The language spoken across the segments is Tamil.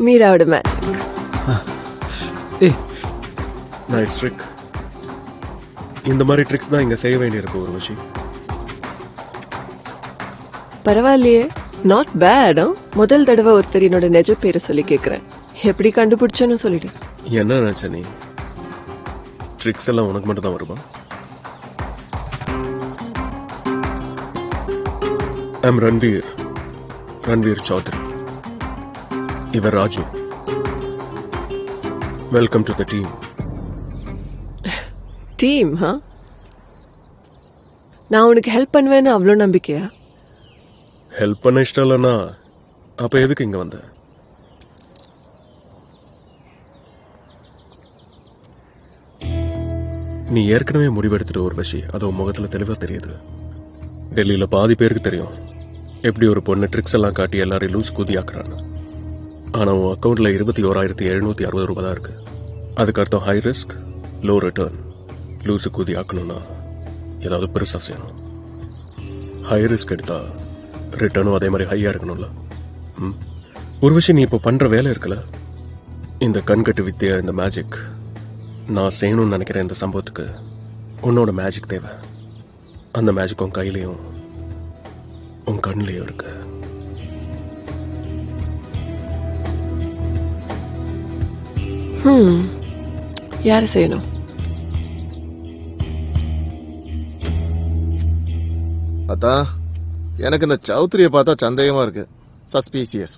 மீராவோட மேஜிக். ஏய், நைஸ் ட்ரிக். இந்த மாதிரி ட்ரிக்ஸ் தான் இங்க செய்ய வேண்டியிருக்கு ஒரு விஷயம். பரவாயில்லையே, நாட் பேட். முதல் தடவை ஒருத்தர் என்னோட நிஜ பேரை சொல்லி கேட்கிறேன். எப்படி கண்டுபிடிச்சேன்னு சொல்லிடு. என்ன நினைச்ச நீ? ட்ரிக்ஸ் எல்லாம் உனக்கு மட்டும் தான் வருமா? ஐம் ரன்வீர் சௌத்ரி. இவர் Raju. Welcome to the team. Team? நான் உனக்கு ஹெல்ப் பண்ணுவேன்னு அவ்வளோ நம்பிக்கையா? ஹெல்ப் பண்ண இஷ்டம் இல்லைன்னா அப்ப எதுக்கு இங்க வந்த? நீ ஏற்கனவே முடிவெடுத்துட்டு ஒரு விஷயம் அது உன் முகத்துல தெளிவா தெரியுது. டெல்லியில பாதி பேருக்கு தெரியும் எப்படி ஒரு பொண்ணு ட்ரிக்ஸ் எல்லாம் காட்டி எல்லாரையும் லூஸ் கூதியாக்குறான்னு. ஆனா உன் அக்கௌண்ட்ல 21,760 ரூபாய் தான் இருக்கு. அதுக்கு அர்த்தம் ஹை ரிஸ்க் லோ ரிட்டர்ன். லூஸு கூதி ஆக்கணும்னா ஏதாவது பெருசா செய்யணும். ஹை ரிஸ்க் எடுத்தா ரிட்டர்னும் அதே மாதிரி ஹையா இருக்கணும்ல. ஒரு விஷயம் நீ இப்போ பண்ற வேலை இருக்குல்ல, இந்த கண்கட்டு வித்திய, இந்த மேஜிக், நான் செய்யணும்னு நினைக்கிறேன் இந்த சம்பவத்துக்கு உன்னோட மேஜிக் தேவை. அந்த மேஜிக் உன் கையிலையும் உன் கண்ணிலையும் இருக்கு. யாரு செய்யணும்? அதான் எனக்கு இந்த சௌத்ரியை பார்த்தா சந்தேகமா இருக்கு. சஸ்பீசியஸ்.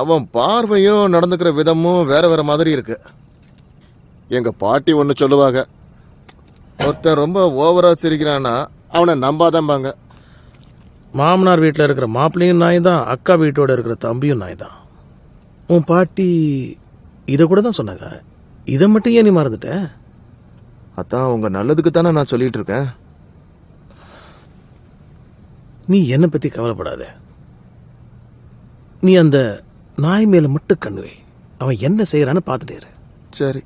அவன் பார்வையும் நடந்துக்கிற விதமும் வேற வேற மாதிரி இருக்கு. எங்க பாட்டி ஒன்று சொல்லுவாங்க, ஒருத்தன் ரொம்ப ஓவரா சிரிக்கிறான்னா அவனை நம்பாதம்பாங்க. மாமனார் வீட்டில் இருக்கிற மாப்பிள்ளையும் நாய் தான், அக்கா வீட்டோட இருக்கிற தம்பியும் நாய் தான். உன் பாட்டி இதை கூட தான் சொன்னாங்க. இதை மட்டும் ஏன் நீ மறந்துட்ட? அதான் உங்க நல்லதுக்கு தானே நான் சொல்லிட்டு இருக்கேன். நீ என்னை பத்தி கவலைப்படாத. நீ அந்த நாய் மேல மட்டும் கண்ணு வை. அவன் என்ன செய்யறான்னு பார்த்துட்டே இரு. சரி.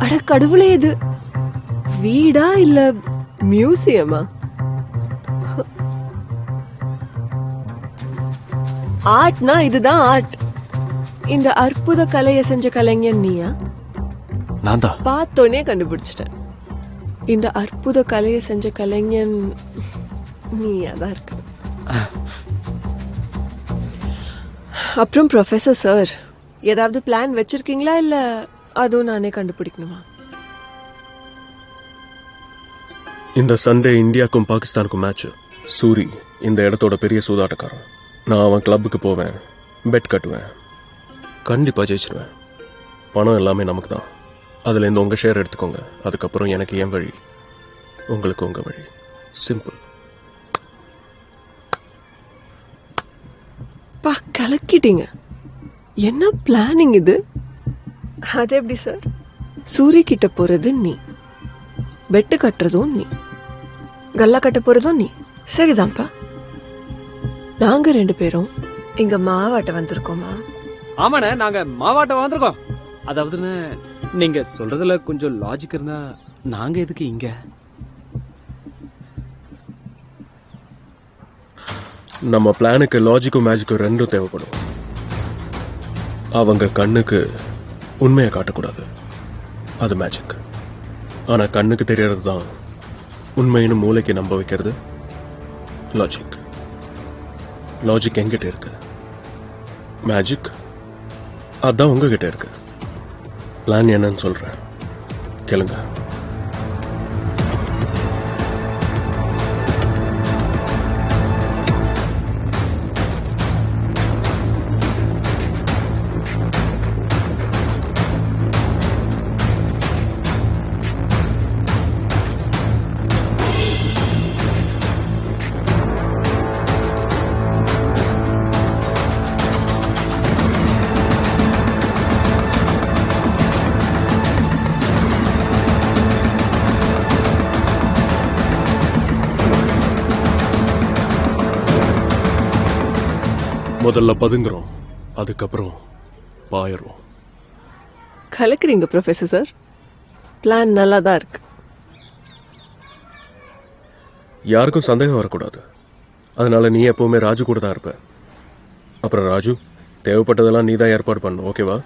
அட கடவுளே, இது வீடா இல்ல மியூசியமா? ஆர்ட்னா இதுதான் ஆர்ட். இந்த அற்புத கலையை செஞ்ச கலைஞன் நீயா? நான் தான். பார்த்தோன்னே கண்டுபிடிச்சிட்டேன். இந்த அற்புத கலையை செஞ்ச கலைஞன் நீயா தான் இருக்கு. அப்புறம் ப்ரொஃபசர் சார், ஏதாவது பிளான் வச்சிருக்கீங்களா இல்ல அதுவும் நானே கண்டுபிடிக்கணுமா? இந்த சண்டே இந்தியாவுக்கும் பாகிஸ்தானுக்கும் மேட்ச். சூரி இந்த இடத்தோட பெரிய சூதாட்டக்காரன். நான் அவன் கிளப்புக்கு போவேன், பெட் கட்டுவேன், கண்டிப்பா ஜெயிச்சிருவேன். பணம் எல்லாமே நமக்கு தான். அதுல இருந்து உங்க ஷேர் எடுத்துக்கோங்க. அதுக்கப்புறம் எனக்கு என் வழி, உங்களுக்கு உங்க வழி. சிம்பிள். பா, கலக்கிட்டீங்க. என்ன பிளானிங் இது? அது எப்படி சார்? சூரிய கிட்ட போறது நீ, பெட்டு கட்டுறதும் நீ, கல்லா கட்ட போறதும் நீ. சரிதான்ப்பா. நாங்க 2 பேரும் இங்க மாவாட்ட வந்திருக்கோமா? ஆமாண்ணே, நாங்க மாவாட்ட வந்திருக்கோம். அதாவதுன்னு நீங்க சொல்றதுல கொஞ்சம் லாஜிக் இருந்தா நாங்க எதுக்கு இங்க? நம்ம பிளானுக்கு லாஜிக்கும் மேஜிக்கும் ரெண்டும் தேவைப்படும். அவங்க கண்ணுக்கு உண்மையை காட்டக்கூடாது, அது மேஜிக். ஆனா கண்ணுக்கு தெரியறது தான் உண்மைன்னு மூளைக்கு நம்ப வைக்கிறது லாஜிக். லாஜிக் எங்கிட்ட இருக்கு, மேஜிக் அதான் உங்ககிட்ட இருக்கு. பிளான் என்னன்னு சொல்றேன், கேளுங்க. முதல்ல பதுங்குறோம், அதுக்கப்புறம் பாயிரும். கலக்குறீங்க ப்ரொஃபசர் சார். பிளான் நல்லா தான் இருக்கு. யாருக்கும் சந்தேகம் வரக்கூடாது. அதனால நீ எப்பவுமே ராஜு கூட தான் இருப்ப. அப்புறம் ராஜு, தேவைப்பட்டதெல்லாம் நீ தான் ஏற்பாடு பண்ணணும், ஓகேவா?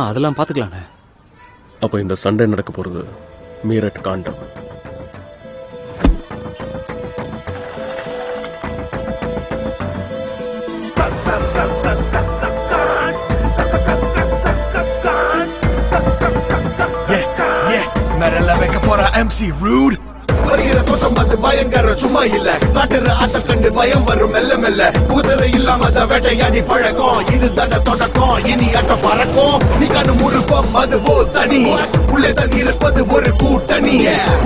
அதெல்லாம் பாத்துக்கலாண்ணே. அப்போ இந்த சண்டே நடக்க போறது மீரட் காண்டம். MC Rude வருகிற தோட்டம் அது பயங்கர சும்மா இல்ல காட்டுற ஆட்ட கண்டு பயம் வரும் மெல்ல மெல்ல குதிரை இல்லாம வேட்டையாடி பழக்கம் இது தட தொடக்கம் இனி ஆட்ட பறக்கும் நீ கண்ணு முழுப்பம் அதுவோ தனி உள்ளே தண்ணி இருப்பது ஒரு கூட்டணி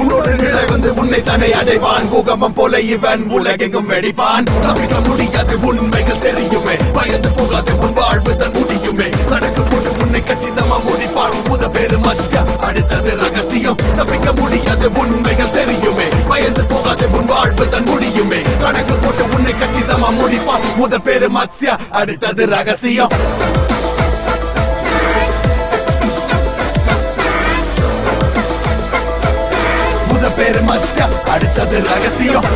உன்னோட நிலை வந்து உன்னை தானே அடைவான் பூகம்பம் போல இவன் உலகெங்கும் வெடிப்பான் தப்பிக்க முடியாது உண்மைகள் தெரியுமே பயந்து போகாது உன் வாழ்வு தன் முடியுமே கணக்கு போட்டு உன்னை கச்சிதமா முடிப்பான் புத பேரு மத்யா அடுத்தது ரகசியம் தப்பிக்க முடியாது உண்மைகள் தெரியுமே பயந்து போகாது உன் வாழ்வு தன் முடியுமே கணக்கு போட்டு உன்னை கச்சிதமா முடிப்பான் புத பேரு மத்யா அடுத்தது ரகசியம் புத பேரு மத்யா அடுத்தது ரகசியம்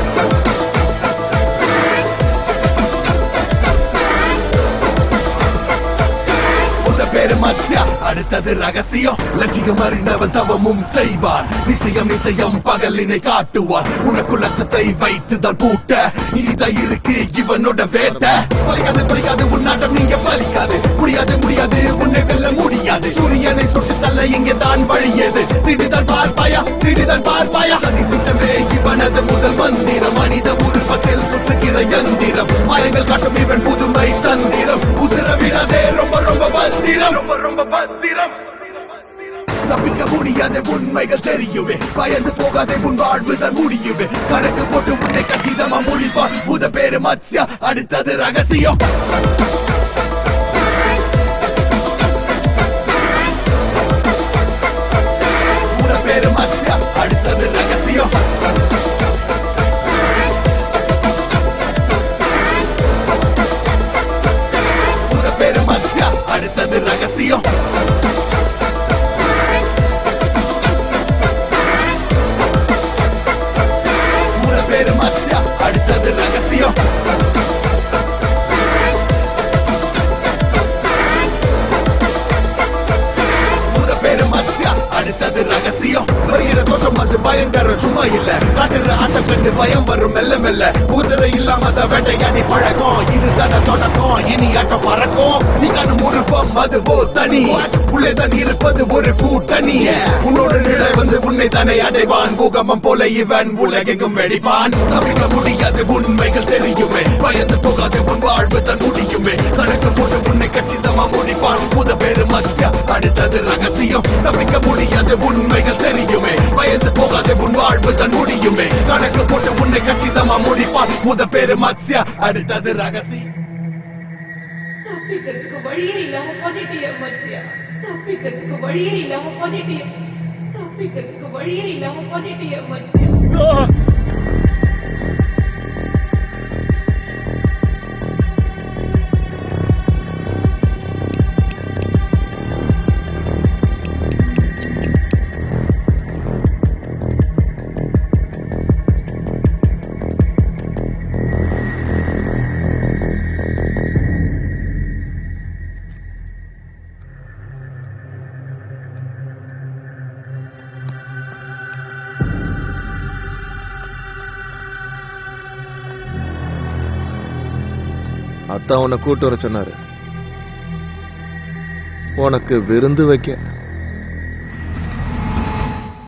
பேரு மத்யா அடுத்தது ரகசியம் லட்சியம் அறிந்தவன் தவமும் செய்வான் நிச்சயம் நிச்சயம் பகலினை காட்டுவான் உனக்கு லட்சத்தை வைத்துதான் பூட்ட இனிதான் இருக்கு இவனோட வேட்டை பலிக்காது பலிக்காது உன்னாட்டம் நீங்க பலிக்காது முடியாது முடியாது உன்னை வெல்ல முடியாது சூரியனை சுட்டு தள்ள இங்கே தான் வழியது சிறிதான் பார்ப்பாயா சதித்திட்டமே இவனது முதல் மந்திரம் மனித உருவத்தில் சுற்றுகிற யந்திரம் மாயங்கள் காட்டும் இவன் புதுமை தந்திரம் உசிர விடாதே ரொம்ப ரொம்ப பத்திரம் ரொம்ப பத்திரம் தப்பிக்க முடியாத உண்மைகள் தெரியுமே பயந்து போகாதே உன் வாழ்வுதான் முடியுமே கணக்கு போட்டு உன்னை கச்சிதமா முடிப்பான் புத பேரு மத்யா அடுத்தது ரகசியம் புத பேரு மத்யா அடுத்தது ரகசியம் புத பேரு மத்யா அடுத்தது ரகசியம் பேரு மத்யா அடுத்தது ரகசியம் பேரு மத்யா அடுத்தது ரகசியம் வருகிற தோட்டம் அது பயங்கர சும்மா இல்ல காட்டுற ஆட்டம் கண்டு பயம் வரும் மெல்ல மெல்ல குதிரை இல்லாம வேட்டையாடி பழக்கம் இது தட தொடக்கம் இனி ஆட்டம் பறக்கும் நீ கண்ணு முழுப்பம் அதுவோ தனி உள்ளே தான் இருப்பது ஒரு கூட்டணி உன்னோட நிலை வந்து உன்னை தானே அடைவான் பூகம்பம் போல இவன் உலகெங்கும் வெடிப்பான் தப்பிக்க முடியாது உண்மைகள் தெரியுமே பயந்து போகாது உன் வாழ்வு தன் முடியுமே கணக்கு போட்டு உன்னை கச்சிதமா முடிப்பான் புத பேரு மத்யா அடுத்தது ரகசியம் தப்பிக்க முடியாது உண்மைகள் தெரியுமே பயந்து போகாது உன் வாழ்வு தன் முடியுமே கணக்கு போட்டு உன்னை கச்சிதமா முடிப்பான் புத பேரு மத்யா அடுத்தது ரகசியம் தப்பிக்கிறதுக்கு வழியே இல்லாம பண்ணிட்டியே மத்யா தப்பிக்கிறதுக்கு வழியே இல்லாம பண்ணிட்டியே தப்பிக்கிறதுக்கு வழியே இல்லாம பண்ணிட்டியே மத்யா அத்தான் உன்னை கூட்டு வர சொன்னாரு உனக்கு விருந்து வைக்க.